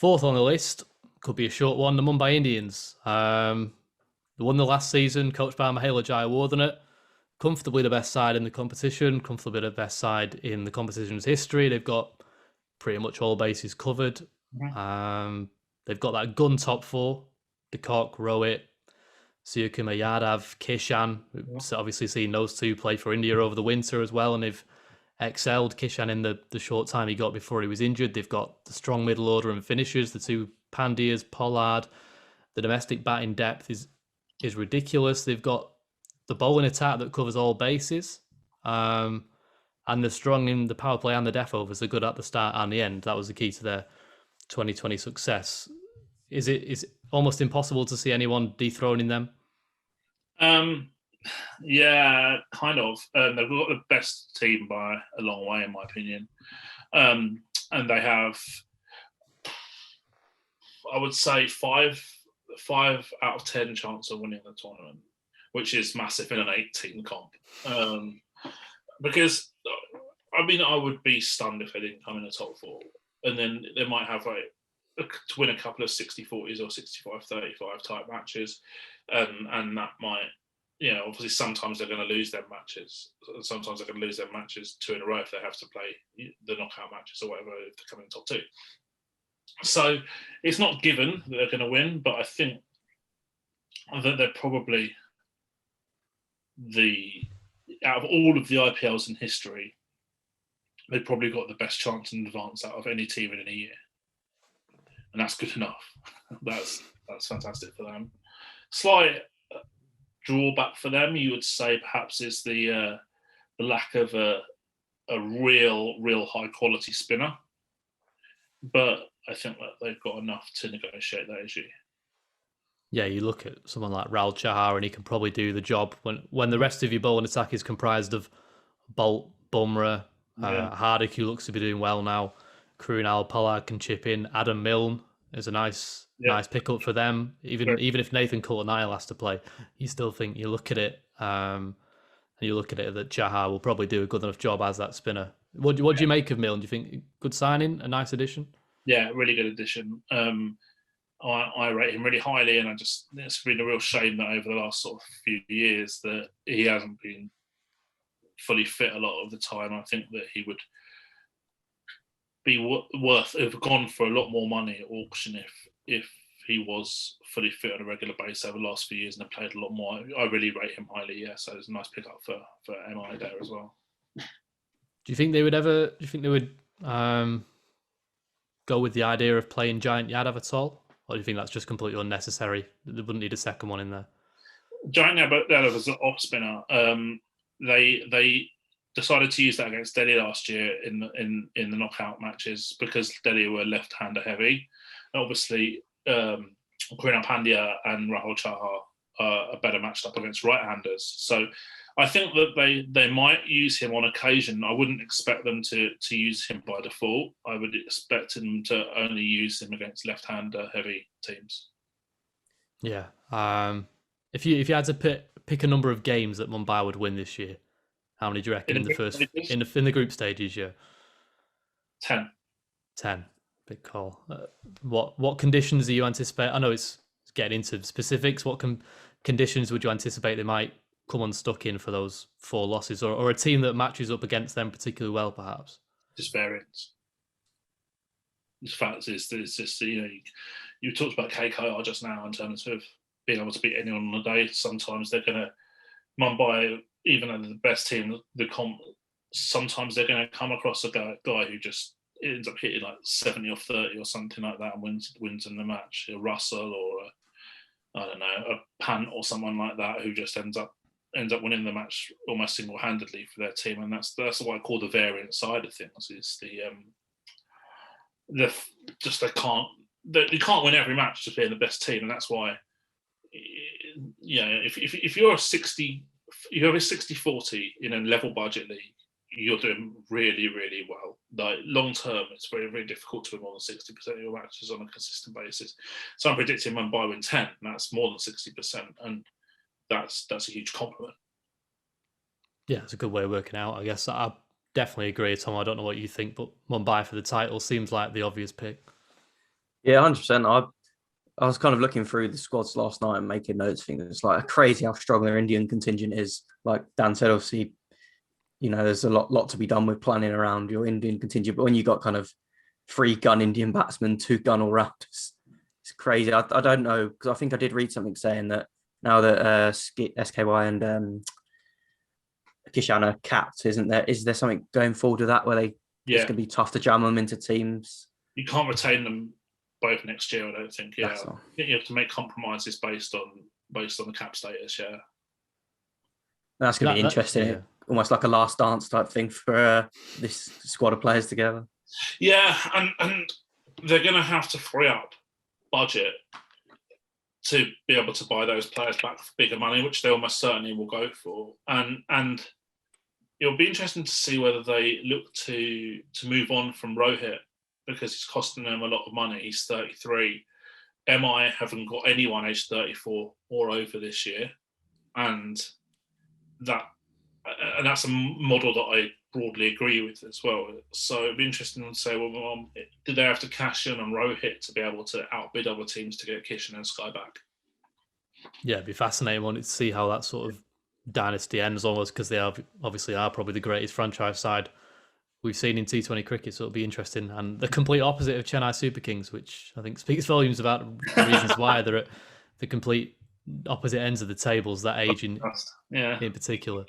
Fourth on the list could be a short one. The Mumbai Indians. They won the last season, coached by Mahela Jayawardene. Comfortably the best side in the competition. Comfortably the best side in the competition's history. They've got pretty much all bases covered. They've got that gun top four: De Kock, Rohit, Suryakumar Yadav, Kishan. We've obviously seen those two play for India over the winter as well, and they've excelled. Kishan in the short time he got before he was injured. They've got the strong middle order and finishers, the two Pandyas, Pollard. The domestic batting depth is ridiculous. They've got the bowling attack that covers all bases. And they're strong in the power play and the death overs. They're good at the start and the end. That was the key to their 2020 success. Is it almost impossible to see anyone dethroning them? Yeah, kind of. They've got the best team by a long way, in my opinion. And they have, I would say, five out of 10 chance of winning the tournament, which is massive in an 8-team comp. Because, I mean, I would be stunned if they didn't come in the top four. And then they might have to win a couple of 60-40s or 65-35 type matches. And that might, obviously sometimes they're going to lose their matches. Sometimes they're going to lose their matches 2 in a row if they have to play the knockout matches or whatever if they come in top 2. So it's not given that they're going to win, but I think that they're probably out of all of the IPLs in history, they've probably got the best chance in advance out of any team in any year. And that's good enough. That's fantastic for them. Slight drawback for them, you would say, perhaps, is the lack of a real high quality spinner. But I think that they've got enough to negotiate that issue. Yeah, you look at someone like Rahul Chahar and he can probably do the job when the rest of your bowling attack is comprised of Bolt, Bumrah, Hardik, who looks to be doing well now. Krunal, Pollard can chip in. Adam Milne is a nice pickup for them. Even if Nathan Coulter-Nile has to play, you still think you look at it and you look at it that Chahar will probably do a good enough job as that spinner. What do you make of Milne? Do you think good signing, a nice addition? Yeah, really good addition. I rate him really highly, and it's been a real shame that over the last sort of few years that he hasn't been fully fit a lot of the time. I think that he would be worth have gone for a lot more money at auction if he was fully fit on a regular basis over the last few years and have played a lot more. I really rate him highly. Yeah, so it's a nice pickup for MI there as well. Do you think they would go with the idea of playing Giant Yadav at all? Or do you think that's just completely unnecessary? They wouldn't need a second one in there. Giant Yadav was an off spinner. They decided to use that against Delhi last year in the knockout matches because Delhi were left-hander heavy. And obviously, Krunal Pandya and Rahul Chahar are better matched up against right-handers. So I think that they might use him on occasion. I wouldn't expect them to use him by default. I would expect them to only use him against left-hander heavy teams. Yeah. If you had to pick a number of games that Mumbai would win this year, how many do you reckon in the group stages? Yeah, 10. 10. Big call. What conditions do you anticipate? I know it's getting into specifics. What conditions would you anticipate they might come unstuck in for those 4 losses, or a team that matches up against them particularly well, perhaps? Just variance. The fact is, there's just you talked about KKR just now in terms of being able to beat anyone on the day. Sometimes they're going to Mumbai, even though they're the best team, sometimes they're going to come across a guy who just ends up hitting like 70 or 30 or something like that and wins in the match. A Russell or I don't know, a Pant or someone like that who just ends up winning the match almost single-handedly for their team, and that's what I call the variant side of things. Is you can't win every match just being the best team, and that's why if you're you have a 60-40 in a level budget league, you're doing really, really well. Like long term, it's very, very difficult to win more than 60% of your matches on a consistent basis. So I'm predicting Mumbai win 10, and that's more than 60%, and that's a huge compliment. Yeah, it's a good way of working out. I guess I definitely agree, Tom. I don't know what you think, but Mumbai for the title seems like the obvious pick. Yeah, 100%. I was kind of looking through the squads last night and making notes. Thinking it's like crazy how strong their Indian contingent is. Like Dan said, obviously, there's a lot to be done with planning around your Indian contingent. But when you got kind of 3 gun Indian batsmen, 2 gun all rounders, it's crazy. I don't know, because I think I did read something saying that now that SKY and Kishan are capped, isn't there? Is there something going forward with that where it's Yeah, going to be tough to jam them into teams? you can't retain them both next year. I don't think. Yeah, That's all. I think you have to make compromises based on the cap status. Yeah. That's going to be interesting. Yeah. Almost like a last dance type thing for this squad of players together. Yeah, and they're going to have to free up budget to be able to buy those players back for bigger money, which they almost certainly will go for. And it'll be interesting to see whether they look to move on from Rohit, because it's costing them a lot of money. He's 33. MI haven't got anyone aged 34 or over this year, and that's a model that I broadly agree with as well. So it'd be interesting to say, well, did they have to cash in on Rohit to be able to outbid other teams to get Kishan and Sky back? Yeah, it'd be fascinating wanting to see how that sort of dynasty ends, almost, because they obviously are probably the greatest franchise side we've seen in T20 cricket, so it'll be interesting. And the complete opposite of Chennai Super Kings, which I think speaks volumes about the reasons why they're at the complete opposite ends of the tables, that age in particular.